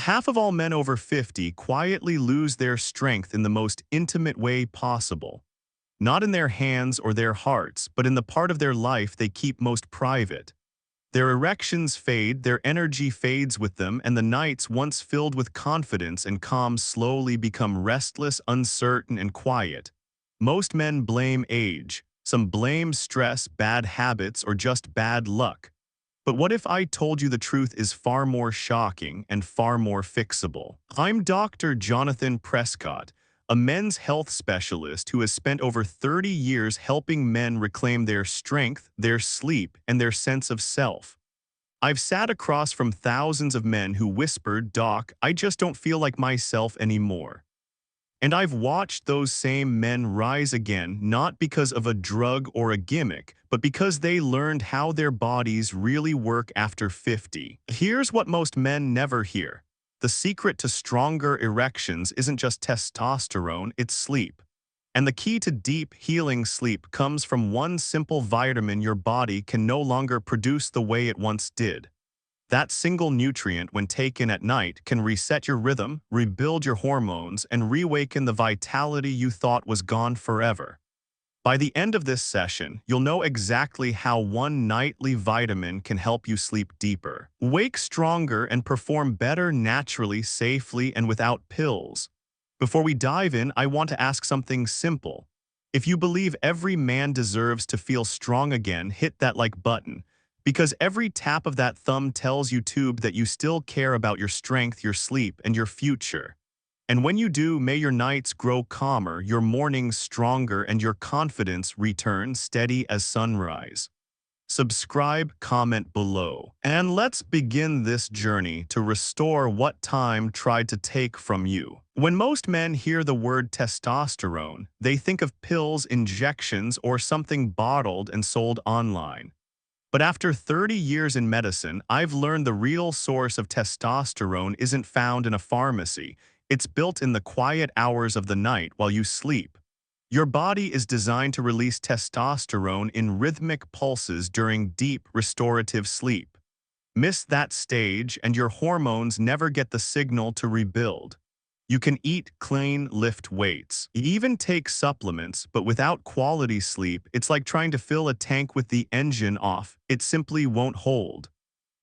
Half of all men over 50 quietly lose their strength in the most intimate way possible. Not in their hands or their hearts, but in the part of their life they keep most private. Their erections fade, their energy fades with them, and the nights once filled with confidence and calm slowly become restless, uncertain, and quiet. Most men blame age. Some blame stress, bad habits, or just bad luck. But what if I told you the truth is far more shocking and far more fixable? I'm Dr. Jonathan Prescott, a men's health specialist who has spent over 30 years helping men reclaim their strength, their sleep, and their sense of self. I've sat across from thousands of men who whispered, "Doc, I just don't feel like myself anymore." And I've watched those same men rise again, not because of a drug or a gimmick, but because they learned how their bodies really work after 50. Here's what most men never hear. The secret to stronger erections isn't just testosterone, it's sleep. And the key to deep, healing sleep comes from one simple vitamin your body can no longer produce the way it once did. That single nutrient, when taken at night, can reset your rhythm, rebuild your hormones, and reawaken the vitality you thought was gone forever. By the end of this session, you'll know exactly how one nightly vitamin can help you sleep deeper, wake stronger, and perform better naturally, safely, and without pills. Before we dive in, I want to ask something simple. If you believe every man deserves to feel strong again, hit that like button. Because every tap of that thumb tells YouTube that you still care about your strength, your sleep, and your future. And when you do, may your nights grow calmer, your mornings stronger, and your confidence return steady as sunrise. Subscribe, comment below, and let's begin this journey to restore what time tried to take from you. When most men hear the word testosterone, they think of pills, injections, or something bottled and sold online. But after 30 years in medicine, I've learned the real source of testosterone isn't found in a pharmacy. It's built in the quiet hours of the night while you sleep. Your body is designed to release testosterone in rhythmic pulses during deep, restorative sleep. Miss that stage, and your hormones never get the signal to rebuild. You can eat clean, lift weights, even take supplements, but without quality sleep, it's like trying to fill a tank with the engine off. It simply won't hold.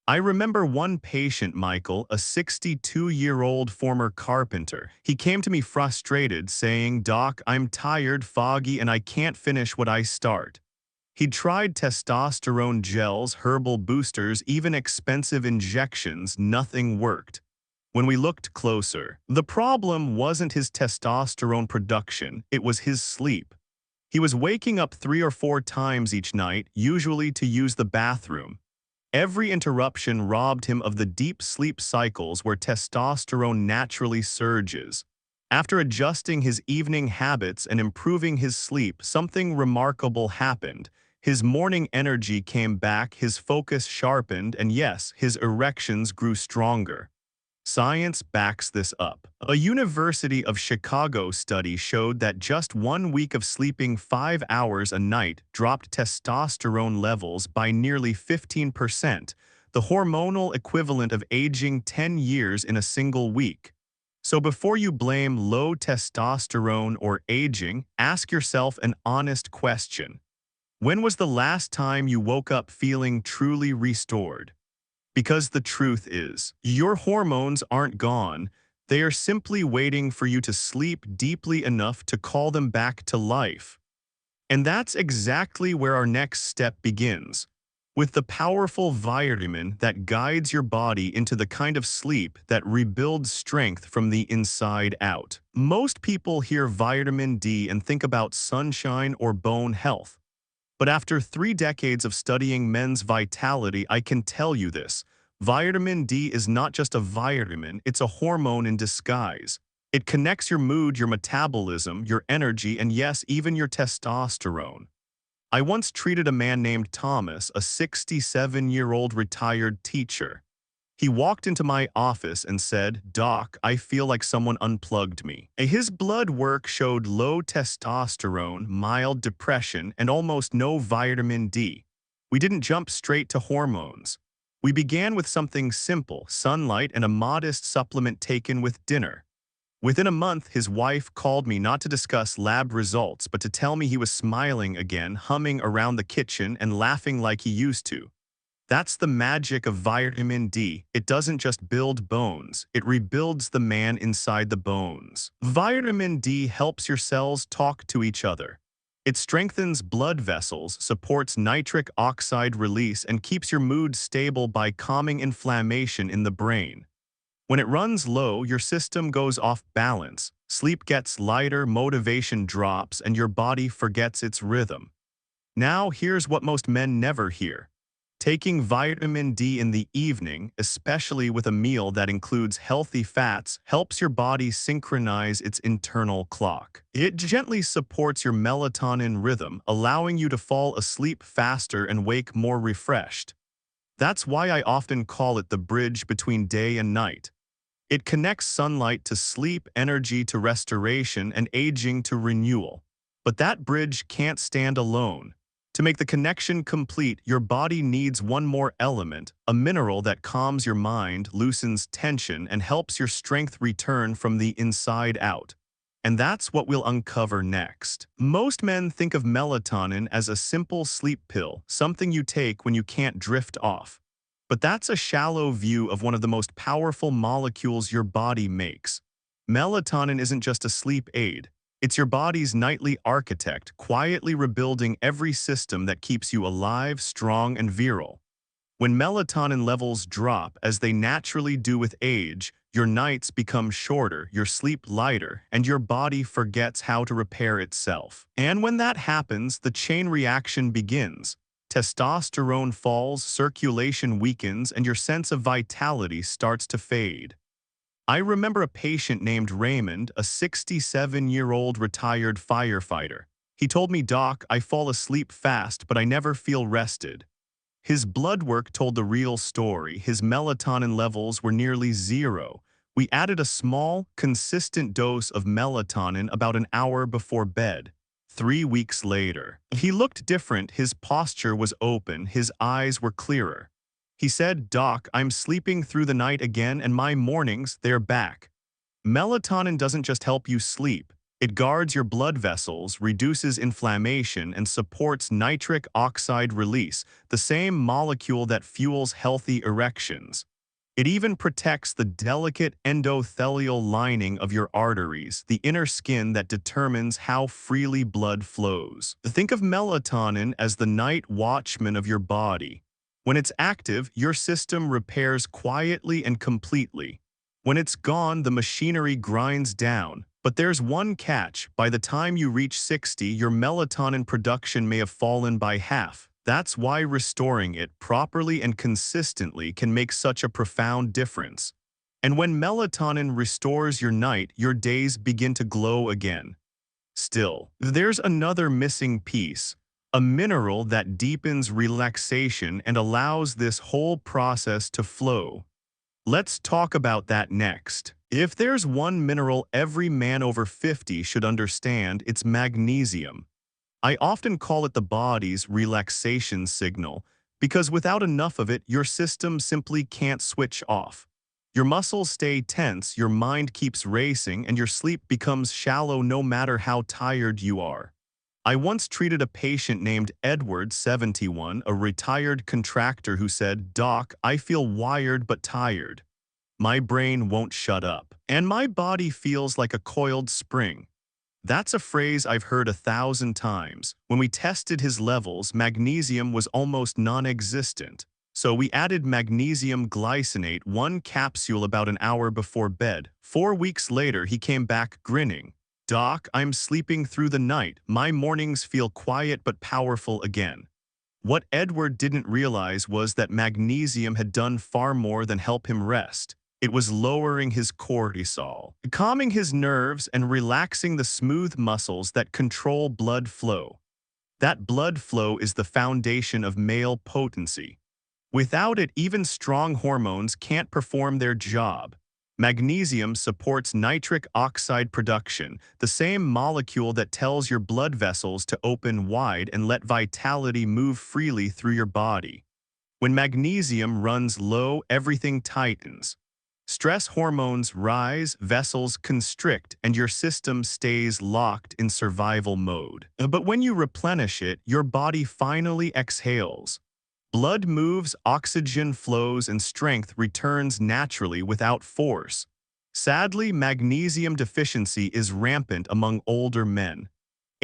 I remember one patient, Michael, a 62-year-old former carpenter. He came to me frustrated, saying, "Doc, I'm tired, foggy, and I can't finish what I start." He'd tried testosterone gels, herbal boosters, even expensive injections. Nothing worked. When we looked closer, the problem wasn't his testosterone production, it was his sleep. He was waking up 3 or 4 times each night, usually to use the bathroom. Every interruption robbed him of the deep sleep cycles where testosterone naturally surges. After adjusting his evening habits and improving his sleep, something remarkable happened. His morning energy came back, his focus sharpened, and yes, his erections grew stronger. Science backs this up. A University of Chicago study showed that just 1 week of sleeping 5 hours a night dropped testosterone levels by nearly 15%, the hormonal equivalent of aging 10 years in a single week. So before you blame low testosterone or aging, ask yourself an honest question. When was the last time you woke up feeling truly restored? Because the truth is, your hormones aren't gone. They are simply waiting for you to sleep deeply enough to call them back to life. And that's exactly where our next step begins, with the powerful vitamin that guides your body into the kind of sleep that rebuilds strength from the inside out. Most people hear vitamin D and think about sunshine or bone health. But after 3 decades of studying men's vitality, I can tell you this. Vitamin D is not just a vitamin, it's a hormone in disguise. It connects your mood, your metabolism, your energy, and yes, even your testosterone. I once treated a man named Thomas, a 67-year-old retired teacher. He walked into my office and said, "Doc, I feel like someone unplugged me." His blood work showed low testosterone, mild depression, and almost no vitamin D. We didn't jump straight to hormones. We began with something simple, sunlight and a modest supplement taken with dinner. Within a month, his wife called me not to discuss lab results, but to tell me he was smiling again, humming around the kitchen and laughing like he used to. That's the magic of vitamin D. It doesn't just build bones, it rebuilds the man inside the bones. Vitamin D helps your cells talk to each other. It strengthens blood vessels, supports nitric oxide release, and keeps your mood stable by calming inflammation in the brain. When it runs low, your system goes off balance, sleep gets lighter, motivation drops, and your body forgets its rhythm. Now, here's what most men never hear. Taking vitamin D in the evening, especially with a meal that includes healthy fats, helps your body synchronize its internal clock. It gently supports your melatonin rhythm, allowing you to fall asleep faster and wake more refreshed. That's why I often call it the bridge between day and night. It connects sunlight to sleep, energy to restoration, and aging to renewal. But that bridge can't stand alone. To make the connection complete, your body needs one more element, a mineral that calms your mind, loosens tension, and helps your strength return from the inside out. And that's what we'll uncover next. Most men think of melatonin as a simple sleep pill, something you take when you can't drift off. But that's a shallow view of one of the most powerful molecules your body makes. Melatonin isn't just a sleep aid. It's your body's nightly architect, quietly rebuilding every system that keeps you alive, strong, and virile. When melatonin levels drop, as they naturally do with age, your nights become shorter, your sleep lighter, and your body forgets how to repair itself. And when that happens, the chain reaction begins. Testosterone falls, circulation weakens, and your sense of vitality starts to fade. I remember a patient named Raymond, a 67-year-old retired firefighter. He told me, "Doc, I fall asleep fast, but I never feel rested." His blood work told the real story. His melatonin levels were nearly zero. We added a small, consistent dose of melatonin about an hour before bed. 3 weeks later, he looked different. His posture was open. His eyes were clearer. He said, "Doc, I'm sleeping through the night again, and my mornings, they're back." Melatonin doesn't just help you sleep. It guards your blood vessels, reduces inflammation, and supports nitric oxide release, the same molecule that fuels healthy erections. It even protects the delicate endothelial lining of your arteries, the inner skin that determines how freely blood flows. Think of melatonin as the night watchman of your body. When it's active, your system repairs quietly and completely. When it's gone, the machinery grinds down. But there's one catch. By the time you reach 60, your melatonin production may have fallen by half. That's why restoring it properly and consistently can make such a profound difference. And when melatonin restores your night, your days begin to glow again. Still, there's another missing piece. A mineral that deepens relaxation and allows this whole process to flow. Let's talk about that next. If there's one mineral every man over 50 should understand, it's magnesium. I often call it the body's relaxation signal, because without enough of it, your system simply can't switch off. Your muscles stay tense, your mind keeps racing, and your sleep becomes shallow no matter how tired you are. I once treated a patient named Edward, 71, a retired contractor who said, "Doc, I feel wired but tired. My brain won't shut up, and my body feels like a coiled spring." That's a phrase I've heard 1,000 times. When we tested his levels, magnesium was almost non-existent. So we added magnesium glycinate, one capsule about an hour before bed. 4 weeks later, he came back grinning. "Doc, I'm sleeping through the night. My mornings feel quiet but powerful again." What Edward didn't realize was that magnesium had done far more than help him rest. It was lowering his cortisol, calming his nerves, and relaxing the smooth muscles that control blood flow. That blood flow is the foundation of male potency. Without it, even strong hormones can't perform their job. Magnesium supports nitric oxide production, the same molecule that tells your blood vessels to open wide and let vitality move freely through your body. When magnesium runs low, everything tightens. Stress hormones rise, vessels constrict, and your system stays locked in survival mode. But when you replenish it, your body finally exhales. Blood moves, oxygen flows, and strength returns naturally without force. Sadly, magnesium deficiency is rampant among older men.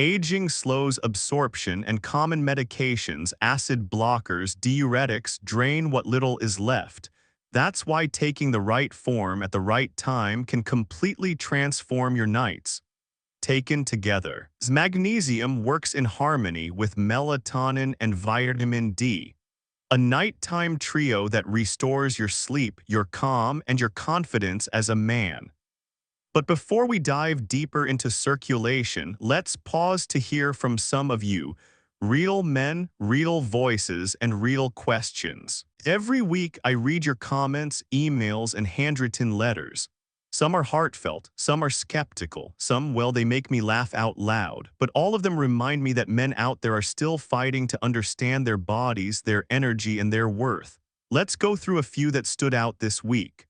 Aging slows absorption, and common medications, acid blockers, diuretics, drain what little is left. That's why taking the right form at the right time can completely transform your nights. Taken together, magnesium works in harmony with melatonin and vitamin D, a nighttime trio that restores your sleep, your calm, and your confidence as a man. But before we dive deeper into circulation, let's pause to hear from some of you. Real men, real voices, and real questions. Every week I read your comments, emails, and handwritten letters. Some are heartfelt, some are skeptical, some, well, they make me laugh out loud. But all of them remind me that men out there are still fighting to understand their bodies, their energy, and their worth. Let's go through a few that stood out this week.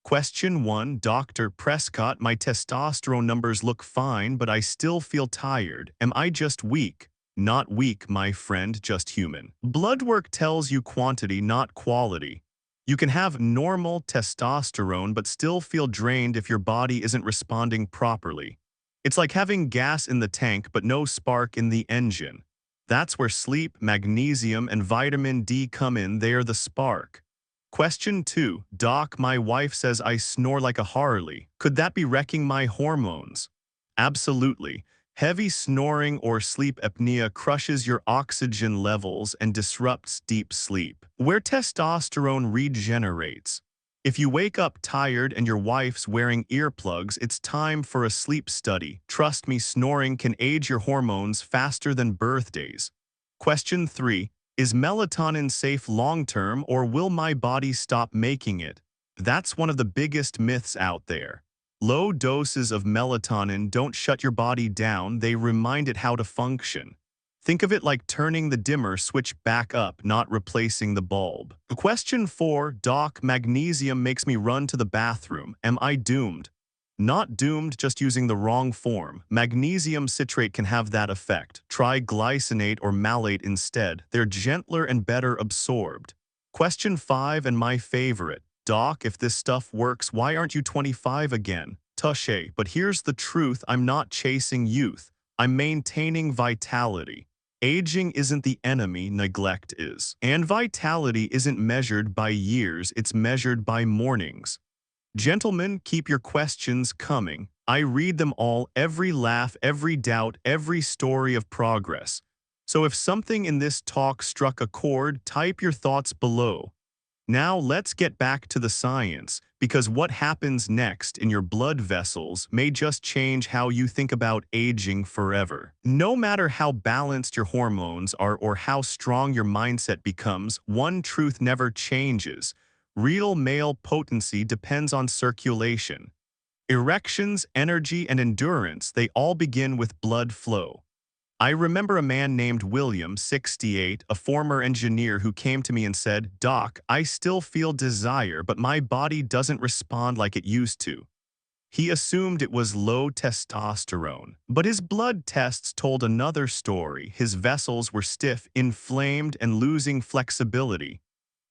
Question 1. Dr. Prescott, my testosterone numbers look fine, but I still feel tired. Am I just weak? Not weak, my friend, just human. Blood work tells you quantity, not quality. You can have normal testosterone but still feel drained if your body isn't responding properly. It's like having gas in the tank but no spark in the engine. That's where sleep, magnesium, and vitamin D come in. They are the spark. Question 2. Doc, my wife says I snore like a Harley. Could that be wrecking my hormones? Absolutely. Heavy snoring or sleep apnea crushes your oxygen levels and disrupts deep sleep, where testosterone regenerates. If you wake up tired and your wife's wearing earplugs, it's time for a sleep study. Trust me, snoring can age your hormones faster than birthdays. Question 3. Is melatonin safe long-term, or will my body stop making it? That's one of the biggest myths out there. Low doses of melatonin don't shut your body down, they remind it how to function. Think of it like turning the dimmer switch back up, not replacing the bulb. Question 4. Doc, magnesium makes me run to the bathroom. Am I doomed? Not doomed, just using the wrong form. Magnesium citrate can have that effect. Try glycinate or malate instead. They're gentler and better absorbed. Question 5, and my favorite. Doc, if this stuff works, why aren't you 25 again? Touché, but here's the truth, I'm not chasing youth. I'm maintaining vitality. Aging isn't the enemy, neglect is. And vitality isn't measured by years, it's measured by mornings. Gentlemen, keep your questions coming. I read them all, every laugh, every doubt, every story of progress. So if something in this talk struck a chord, type your thoughts below. Now let's get back to the science, because what happens next in your blood vessels may just change how you think about aging forever. No matter how balanced your hormones are or how strong your mindset becomes, one truth never changes. Real male potency depends on circulation. Erections, energy, and endurance, they all begin with blood flow. I remember a man named William, 68, a former engineer who came to me and said, Doc, I still feel desire, but my body doesn't respond like it used to. He assumed it was low testosterone, but his blood tests told another story. His vessels were stiff, inflamed, and losing flexibility.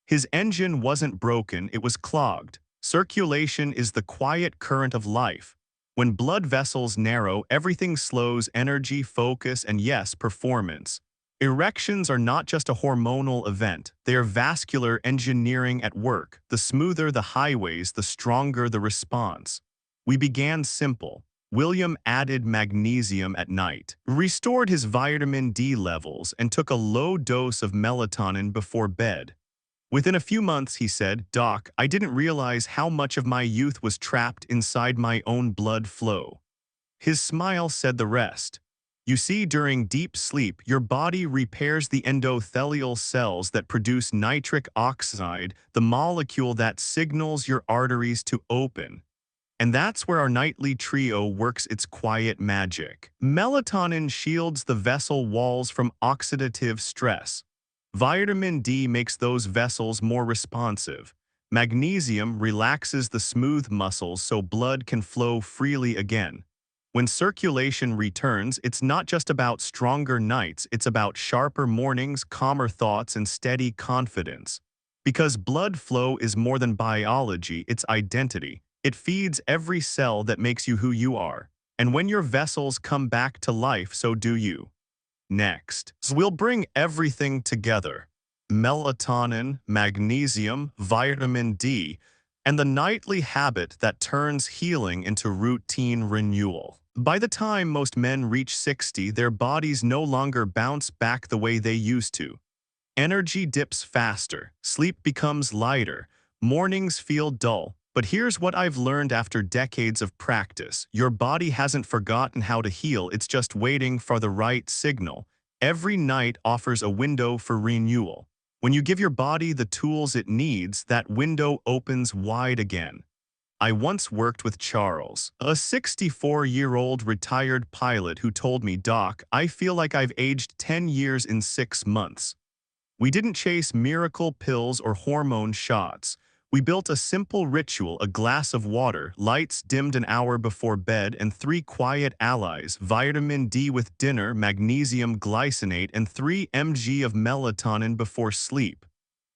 His engine wasn't broken, it was clogged. Circulation is the quiet current of life. When blood vessels narrow, everything slows: energy, focus, and yes, performance. Erections are not just a hormonal event, they are vascular engineering at work. The smoother the highways, the stronger the response. We began simple. William added magnesium at night, restored his vitamin D levels, and took a low dose of melatonin before bed. Within a few months, he said, Doc, I didn't realize how much of my youth was trapped inside my own blood flow. His smile said the rest. You see, during deep sleep, your body repairs the endothelial cells that produce nitric oxide, the molecule that signals your arteries to open. And that's where our nightly trio works its quiet magic. Melatonin shields the vessel walls from oxidative stress. Vitamin D makes those vessels more responsive. Magnesium relaxes the smooth muscles so blood can flow freely again. When circulation returns, it's not just about stronger nights, it's about sharper mornings, calmer thoughts, and steady confidence. Because blood flow is more than biology, it's identity. It feeds every cell that makes you who you are. And when your vessels come back to life, so do you. Next, we'll bring everything together. Melatonin, magnesium, vitamin D, and the nightly habit that turns healing into routine renewal. By the time most men reach 60, their bodies no longer bounce back the way they used to. Energy dips faster, sleep becomes lighter, mornings feel dull. But here's what I've learned after decades of practice. Your body hasn't forgotten how to heal, it's just waiting for the right signal. Every night offers a window for renewal. When you give your body the tools it needs, that window opens wide again. I once worked with Charles, a 64-year-old retired pilot who told me, "Doc, I feel like I've aged 10 years in 6 months." We didn't chase miracle pills or hormone shots. We built a simple ritual: a glass of water, lights dimmed an hour before bed, and 3 quiet allies: vitamin D with dinner, magnesium glycinate, and 3 mg of melatonin before sleep.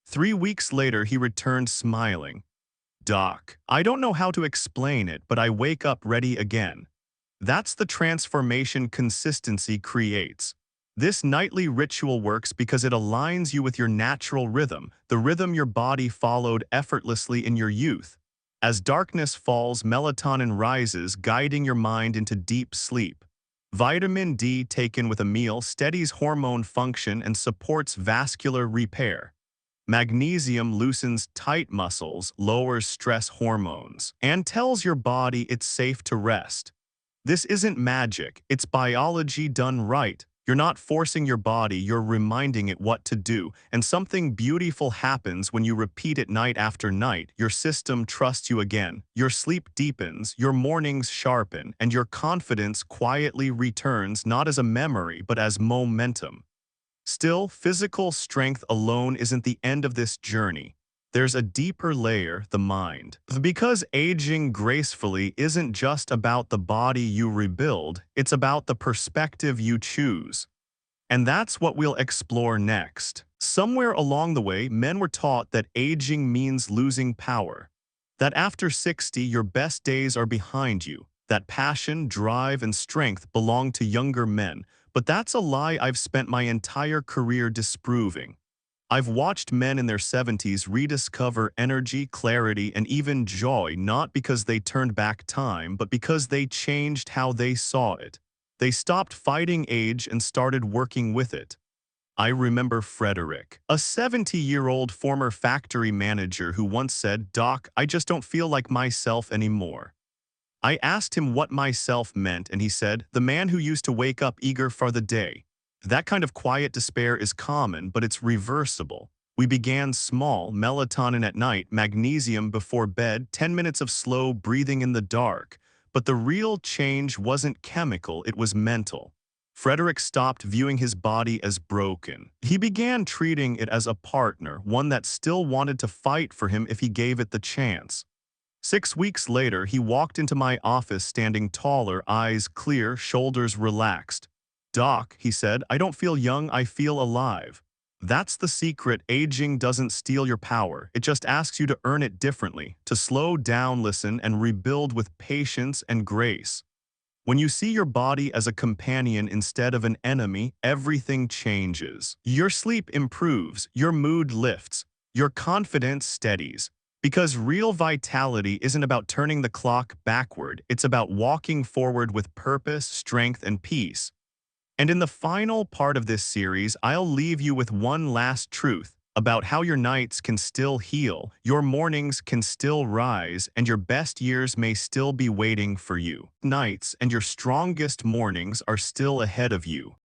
3 weeks later, he returned smiling. "Doc, I don't know how to explain it, but I wake up ready again." That's the transformation consistency creates. This nightly ritual works because it aligns you with your natural rhythm, the rhythm your body followed effortlessly in your youth. As darkness falls, melatonin rises, guiding your mind into deep sleep. Vitamin D taken with a meal steadies hormone function and supports vascular repair. Magnesium loosens tight muscles, lowers stress hormones, and tells your body it's safe to rest. This isn't magic, it's biology done right. You're not forcing your body, you're reminding it what to do. And something beautiful happens when you repeat it night after night. Your system trusts you again. Your sleep deepens, your mornings sharpen, and your confidence quietly returns, not as a memory, but as momentum. Still, physical strength alone isn't the end of this journey. There's a deeper layer: the mind. Because aging gracefully isn't just about the body you rebuild, it's about the perspective you choose. And that's what we'll explore next. Somewhere along the way, men were taught that aging means losing power. That after 60, your best days are behind you. That passion, drive, and strength belong to younger men. But that's a lie I've spent my entire career disproving. I've watched men in their 70s rediscover energy, clarity, and even joy, not because they turned back time, but because they changed how they saw it. They stopped fighting age and started working with it. I remember Frederick, a 70-year-old former factory manager who once said, "Doc, I just don't feel like myself anymore." I asked him what myself meant, and he said, "The man who used to wake up eager for the day." That kind of quiet despair is common, but it's reversible. We began small: melatonin at night, magnesium before bed, 10 minutes of slow breathing in the dark. But the real change wasn't chemical, it was mental. Frederick stopped viewing his body as broken. He began treating it as a partner, one that still wanted to fight for him if he gave it the chance. 6 weeks later, he walked into my office standing taller, eyes clear, shoulders relaxed. "Doc," he said, "I don't feel young, I feel alive." That's the secret. Aging doesn't steal your power. It just asks you to earn it differently, to slow down, listen, and rebuild with patience and grace. When you see your body as a companion instead of an enemy, everything changes. Your sleep improves, your mood lifts, your confidence steadies. Because real vitality isn't about turning the clock backward, it's about walking forward with purpose, strength, and peace. And in the final part of this series, I'll leave you with one last truth about how your nights can still heal, your mornings can still rise, and your best years may still be waiting for you. Nights and your strongest mornings are still ahead of you.